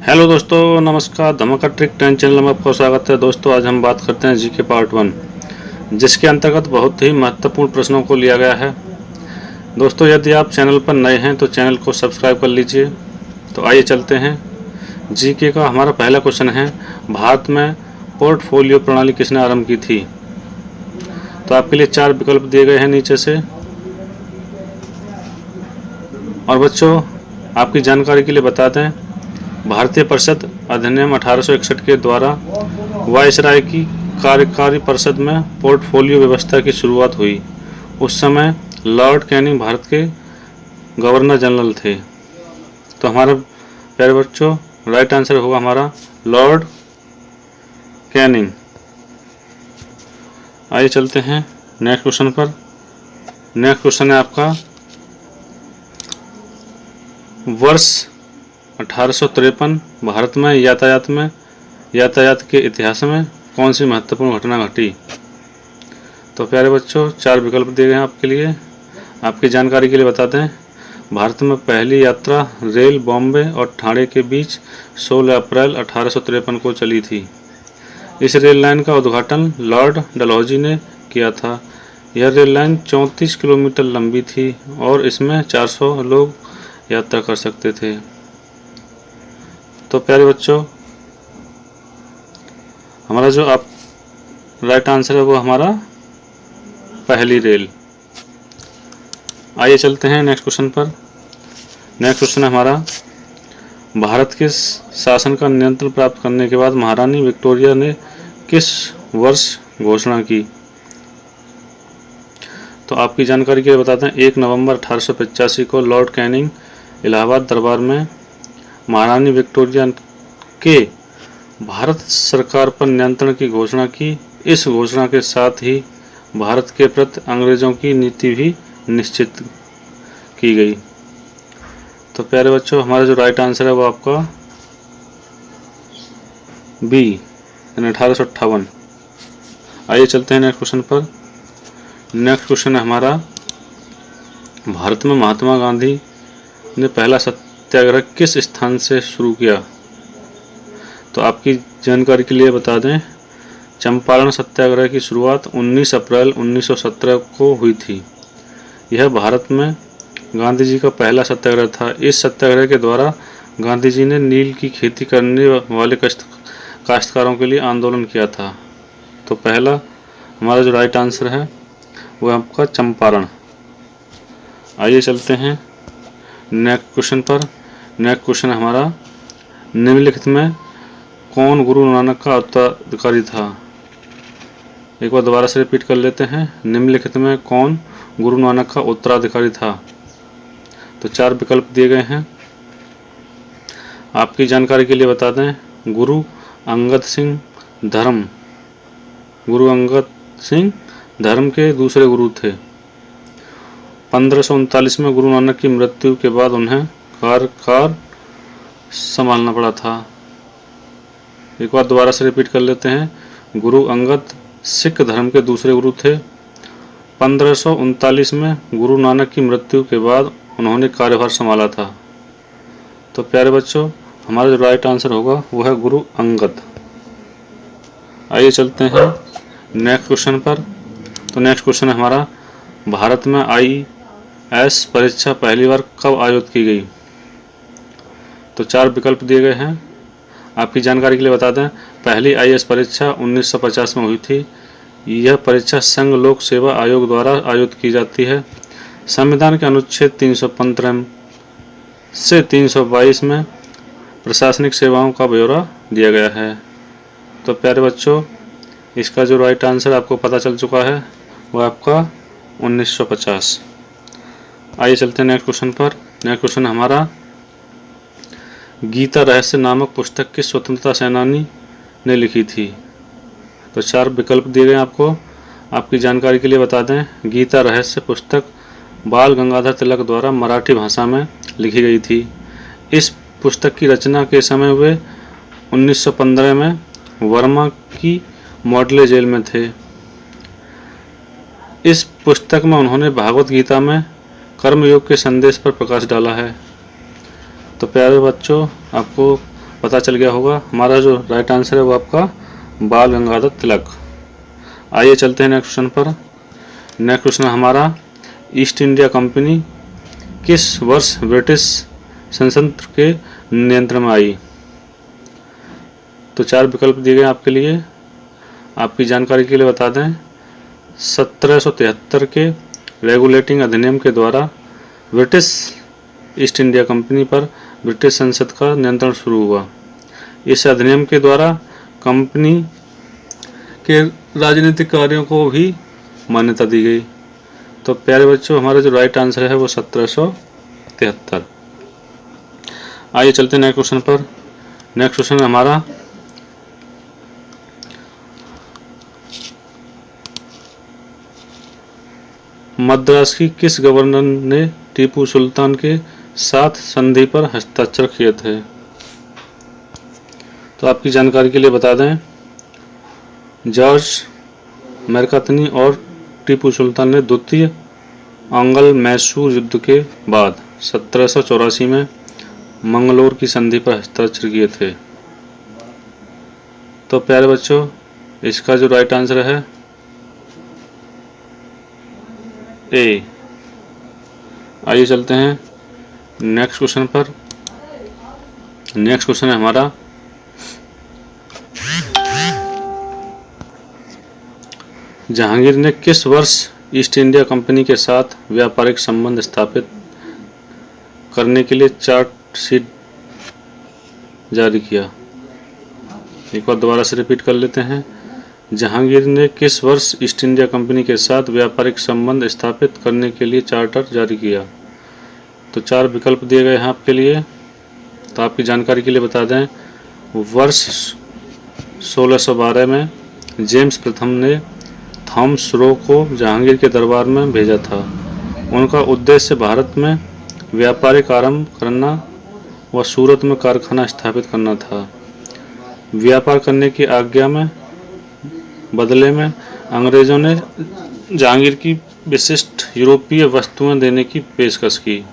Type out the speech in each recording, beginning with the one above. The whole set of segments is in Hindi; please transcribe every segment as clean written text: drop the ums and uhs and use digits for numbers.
हेलो दोस्तों, नमस्कार। धमाका ट्रिक 10 चैनल में आपका स्वागत है। दोस्तों, आज हम बात करते हैं जीके पार्ट 1, जिसके अंतर्गत बहुत ही महत्वपूर्ण प्रश्नों को लिया गया है। दोस्तों, यदि आप चैनल पर नए हैं तो चैनल को सब्सक्राइब कर लीजिए। तो आइए चलते हैं। जीके का हमारा पहला क्वेश्चन है, भारत में पोर्टफोलियो प्रणाली किसने आरंभ की थी? तो आपके लिए 4 विकल्प दिए गए हैं नीचे से। और बच्चों, आपकी जानकारी के लिए बता दें, भारतीय परिषद अधिनियम 1861 के द्वारा वायसराय की कार्यकारी परिषद में पोर्टफोलियो व्यवस्था की शुरुआत हुई। उस समय लॉर्ड कैनिंग भारत के गवर्नर जनरल थे। तो हमारे प्यारे बच्चों, राइट आंसर होगा हमारा लॉर्ड कैनिंग। आइए चलते हैं नेक्स्ट क्वेश्चन पर। नेक्स्ट क्वेश्चन है आपका, वर्ष 1853 भारत में यातायात के इतिहास में कौन सी महत्वपूर्ण घटना घटी? तो प्यारे बच्चों, 4 विकल्प दिए गए हैं आपके लिए। आपकी जानकारी के लिए बता दें, भारत में पहली यात्रा रेल बॉम्बे और ठाणे के बीच 16 अप्रैल 1853 को चली थी। इस रेल लाइन का उद्घाटन लॉर्ड डलहौजी ने किया था। यह रेल लाइन 34 किलोमीटर लंबी थी और इसमें 400 लोग यात्रा कर सकते थे। तो प्यारे बच्चों, हमारा जो आप राइट आंसर है वो हमारा पहली रेल। आइए चलते हैं नेक्स्ट क्वेश्चन पर। नेक्स्ट क्वेश्चन है हमारा, भारत के शासन का नियंत्रण प्राप्त करने के बाद महारानी विक्टोरिया ने किस वर्ष घोषणा की? तो आपकी जानकारी के लिए बताते हैं, 1 नवंबर 1885 को लॉर्ड कैनिंग इलाहाबाद दरबार में महारानी विक्टोरिया के भारत सरकार पर नियंत्रण की घोषणा की। इस घोषणा के साथ ही भारत के प्रति अंग्रेजों की नीति भी निश्चित की गई। तो प्यारे बच्चों, हमारा जो राइट आंसर है वो आपका बी, यानी 1858। आइए चलते हैं नेक्स्ट क्वेश्चन पर। नेक्स्ट क्वेश्चन है हमारा, भारत में महात्मा गांधी ने पहला सत्याग्रह किस स्थान से शुरू किया? तो आपकी जानकारी के लिए बता दें, चंपारण सत्याग्रह की शुरुआत 19 अप्रैल 1917 को हुई थी। यह भारत में गांधी जी का पहला सत्याग्रह था। इस सत्याग्रह के द्वारा गांधी जी ने नील की खेती करने वाले काश्तकारों के लिए आंदोलन किया था। तो पहला हमारा जो राइट आंसर है वो आपका चंपारण। आइए चलते हैं नेक्स्ट क्वेश्चन पर। नेक्स्ट क्वेश्चन है हमारा, निम्नलिखित में कौन गुरु नानक का उत्तराधिकारी था? एक बार दोबारा से रिपीट कर लेते हैं, निम्नलिखित में कौन गुरु नानक का उत्तराधिकारी था? तो 4 विकल्प दिए गए हैं। आपकी जानकारी के लिए बता दें, गुरु अंगद सिंह धर्म के दूसरे गुरु थे। 1539 में गुरु नानक की मृत्यु के बाद उन्हें कार्यभार संभालना पड़ा था। एक बार दोबारा से रिपीट कर लेते हैं, गुरु अंगद सिख धर्म के दूसरे गुरु थे। 1539 में गुरु नानक की मृत्यु के बाद उन्होंने कार्यभार संभाला था। तो प्यारे बच्चों, हमारा जो राइट आंसर होगा वो है गुरु अंगद। आइए चलते हैं नेक्स्ट क्वेश्चन पर। तो नेक्स्ट क्वेश्चन है हमारा, भारत में IAS परीक्षा पहली बार कब आयोजित की गई? तो 4 विकल्प दिए गए हैं। आपकी जानकारी के लिए बता दें, पहली IAS परीक्षा 1950 में हुई थी। यह परीक्षा संघ लोक सेवा आयोग द्वारा आयोजित की जाती है। संविधान के अनुच्छेद 315 से 322 में प्रशासनिक सेवाओं का ब्यौरा दिया गया है। तो प्यारे बच्चों, इसका जो राइट आंसर आपको पता चल चुका है वह आपका 1950। आइए चलते हैं नेक्स्ट क्वेश्चन पर। नेक्स्ट क्वेश्चन हमारा, गीता रहस्य नामक पुस्तक किस स्वतंत्रता सेनानी ने लिखी थी? तो 4 विकल्प दिए गए आपको। आपकी जानकारी के लिए बता दें, गीता रहस्य पुस्तक बाल गंगाधर तिलक द्वारा मराठी भाषा में लिखी गई थी। इस पुस्तक की रचना के समय वे 1915 में वर्मा की मॉडले जेल में थे। इस पुस्तक में उन्होंने भागवत गीता में कर्मयोग के संदेश पर प्रकाश डाला है। तो प्यारे बच्चों, आपको पता चल गया होगा। हमारा जो राइट आंसर है वो आपका बाल गंगाधर तिलक। आइए चलते हैं नेक्स्ट क्वेश्चन पर। नेक्स्ट क्वेश्चन हमारा, ईस्ट इंडिया कंपनी किस वर्ष ब्रिटिश संसद के नियंत्रण में आई? तो 4 विकल्प दिए गए आपके लिए। आपकी जानकारी के लिए बता दें, 1773 के रेगुलेटिंग अधिनियम के द्वारा ब्रिटिश ईस्ट इंडिया कंपनी पर ब्रिटिश संसद का नियंत्रण शुरू हुआ। इस अधिनियम के द्वारा कंपनी के राजनीतिक कार्यों को भी मान्यता दी गई। तो प्यारे बच्चों, हमारा जो राइट आंसर है वो 1773। आइए चलते हैं नेक्स्ट क्वेश्चन पर। नेक्स्ट क्वेश्चन है हमारा, मद्रास की किस गवर्नर ने टीपू सुल्तान के साथ संधि पर हस्ताक्षर किए थे? तो आपकी जानकारी के लिए बता दें, जॉर्ज मरकातनी और टीपू सुल्तान ने द्वितीय आंग्ल मैसूर युद्ध के बाद 1784 में मंगलोर की संधि पर हस्ताक्षर किए थे। तो प्यारे बच्चों, इसका जो राइट आंसर है ए। आइए चलते हैं नेक्स्ट क्वेश्चन पर। नेक्स्ट क्वेश्चन है हमारा, जहांगीर ने किस वर्ष ईस्ट इंडिया कंपनी के साथ व्यापारिक संबंध स्थापित करने के लिए चार्टशीट जारी किया? एक बार दोबारा से रिपीट कर लेते हैं। जहांगीर ने किस वर्ष ईस्ट इंडिया कंपनी के साथ व्यापारिक संबंध स्थापित करने के लिए चार्टर जारी किया? तो 4 विकल्प दिए गए हैं आपके लिए। तो आपकी जानकारी के लिए बता दें, वर्ष 1612 में जेम्स प्रथम ने थॉमस रो को जहांगीर के दरबार में भेजा था। उनका उद्देश्य भारत में व्यापारिक आरंभ करना व सूरत में कारखाना स्थापित करना था। व्यापार करने की आज्ञा में बदले में अंग्रेजों ने जहांगीर की विशिष्ट यूरोपीय वस्तुएं देने की पेशकश की।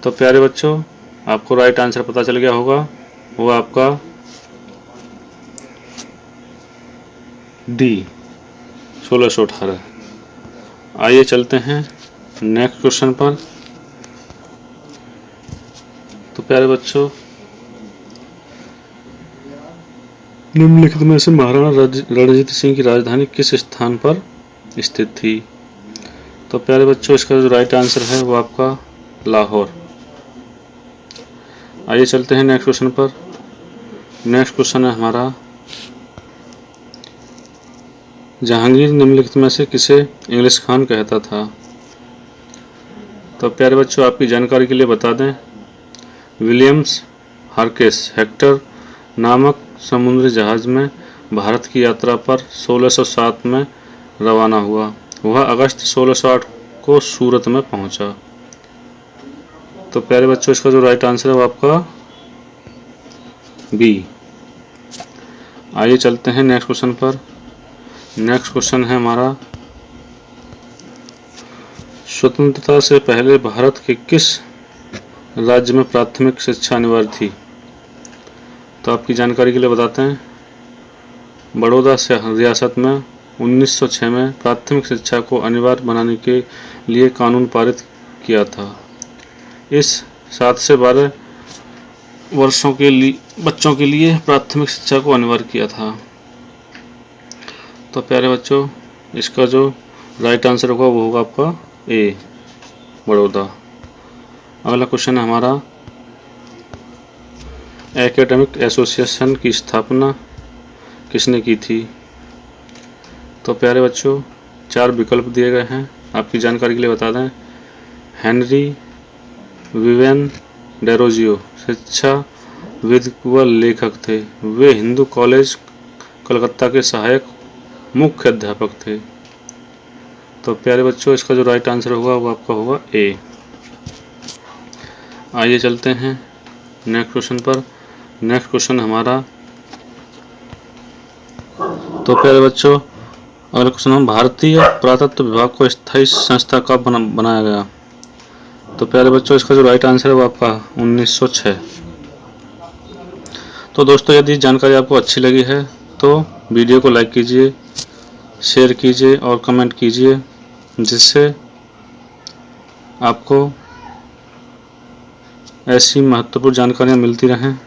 तो प्यारे बच्चों, आपको राइट आंसर पता चल गया होगा, वो आपका डी 1618। आइए चलते हैं नेक्स्ट क्वेश्चन पर। तो प्यारे बच्चों, निम्नलिखित में से महाराणा रणजीत सिंह की राजधानी किस स्थान पर स्थित थी? तो प्यारे बच्चों, इसका जो राइट आंसर है वो आपका लाहौर। आइए चलते हैं नेक्स्ट क्वेश्चन पर। नेक्स्ट क्वेश्चन है हमारा, जहांगीर निम्नलिखित में से किसे इंग्लिश खान कहता था? तो प्यारे बच्चों, आपकी जानकारी के लिए बता दें, विलियम्स हार्केस हेक्टर नामक समुद्री जहाज में भारत की यात्रा पर 1607 में रवाना हुआ। वह अगस्त 1608 को सूरत में पहुंचा। तो प्यारे बच्चों, इसका जो राइट आंसर है वो आपका बी। आइए चलते हैं नेक्स्ट क्वेश्चन पर। नेक्स्ट क्वेश्चन है हमारा, स्वतंत्रता से पहले भारत के किस राज्य में प्राथमिक शिक्षा अनिवार्य थी? तो आपकी जानकारी के लिए बताते हैं, बड़ौदा रियासत में 1906 में प्राथमिक शिक्षा को अनिवार्य बनाने के लिए कानून पारित किया था। इस 7 से 12 वर्षों के लिए बच्चों के लिए प्राथमिक शिक्षा को अनिवार्य किया था। तो प्यारे बच्चों, इसका जो राइट आंसर होगा वो होगा आपका ए, बड़ौदा। अगला क्वेश्चन है हमारा, एकेडमिक एसोसिएशन की स्थापना किसने की थी? तो प्यारे बच्चों, 4 विकल्प दिए गए हैं। आपकी जानकारी के लिए बता दें, हेनरी विवियन डेरोजियो शिक्षाविद व लेखक थे। वे हिंदू कॉलेज कलकत्ता के सहायक मुख्य अध्यापक थे। तो प्यारे बच्चों, इसका जो राइट आंसर होगा वो आपका होगा ए। आइए चलते हैं नेक्स्ट क्वेश्चन पर। नेक्स्ट क्वेश्चन हमारा, तो प्यारे बच्चों, अगला क्वेश्चन हम, भारतीय पुरातत्व विभाग को स्थायी संस्था कब बनाया गया? तो प्यारे बच्चों, इसका जो राइट आंसर है वो आपका 1906। तो दोस्तों यदि जानकारी आपको अच्छी लगी है तो वीडियो को लाइक कीजिए, शेयर कीजिए और कमेंट कीजिए, जिससे आपको ऐसी महत्वपूर्ण जानकारियाँ मिलती रहें।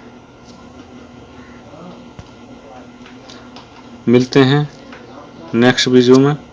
मिलते हैं नेक्स्ट वीडियो में।